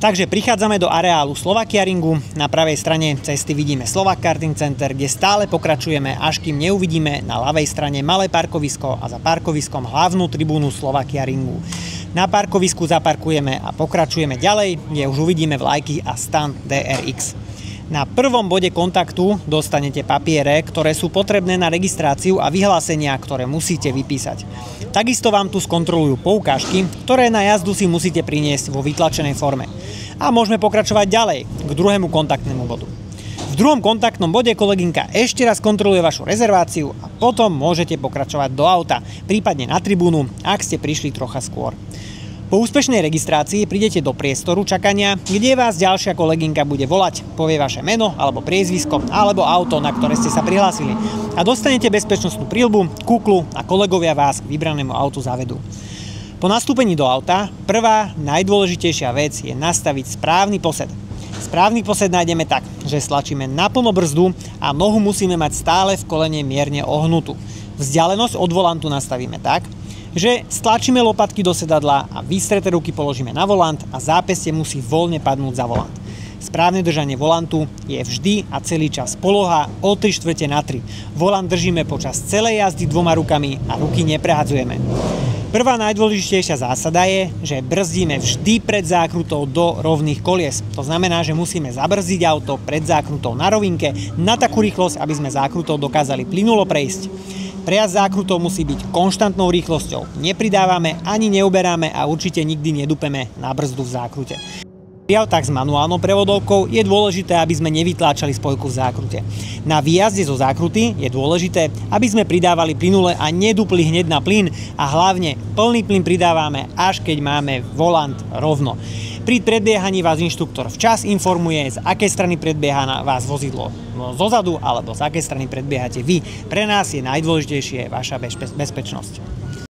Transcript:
Takže prichádzame do areálu Slovakia Ringu. Na pravej strane cesty vidíme Slovak Karting Center, kde stále pokračujeme, až kým neuvidíme na ľavej strane malé parkovisko a za parkoviskom hlavnú tribúnu Slovakia Ringu. Na parkovisku zaparkujeme a pokračujeme ďalej, kde už uvidíme vlajky a stan DRX. Na prvom bode kontaktu dostanete papiere, ktoré sú potrebné na registráciu a vyhlásenia, ktoré musíte vypísať. Takisto vám tu skontrolujú poukážky, ktoré na jazdu si musíte priniesť vo vytlačenej forme. A môžeme pokračovať ďalej, k druhému kontaktnému bodu. V druhom kontaktnom bode kolegynka ešte raz kontroluje vašu rezerváciu a potom môžete pokračovať do auta, prípadne na tribúnu, ak ste prišli trocha skôr. Po úspešnej registrácii prídete do priestoru čakania, kde vás ďalšia kolegynka bude volať, povie vaše meno alebo priezvisko alebo auto, na ktoré ste sa prihlásili a dostanete bezpečnostnú príľbu, kuklu a kolegovia vás k vybranému autu zavedú. Po nastúpení do auta prvá najdôležitejšia vec je nastaviť správny posed. Správny posed nájdeme tak, že stlačíme naplno brzdu a nohu musíme mať stále v kolene mierne ohnutú. Vzdialenosť od volantu nastavíme tak, že stlačíme lopatky do sedadla a vystreté ruky položíme na volant a zápestie musí voľne padnúť za volant. Správne držanie volantu je vždy a celý čas poloha o 3/4 Volant držíme počas celej jazdy dvoma rukami a ruky neprehadzujeme. Prvá najdôležitejšia zásada je, že brzdíme vždy pred zákrutou do rovných kolies. To znamená, že musíme zabrzdiť auto pred zákrutou na rovinke na takú rýchlosť, aby sme zákrutou dokázali plynulo prejsť. Prejazd zákrutou musí byť konštantnou rýchlosťou. Nepridávame ani neuberáme a určite nikdy nedupeme na brzdu v zákrute. Pri autách s manuálnou prevodovkou je dôležité, aby sme nevytláčali spojku v zákrute. Na výjazde zo zákruty je dôležité, aby sme pridávali plynule a nedupli hneď na plyn a hlavne plný plyn pridávame, až keď máme volant rovno. Pri predbiehaní vás inštruktor včas informuje, z akej strany predbieha na vás vozidlo zozadu alebo z akej strany predbiehate vy. Pre nás je najdôležitejšie vaša bezpečnosť.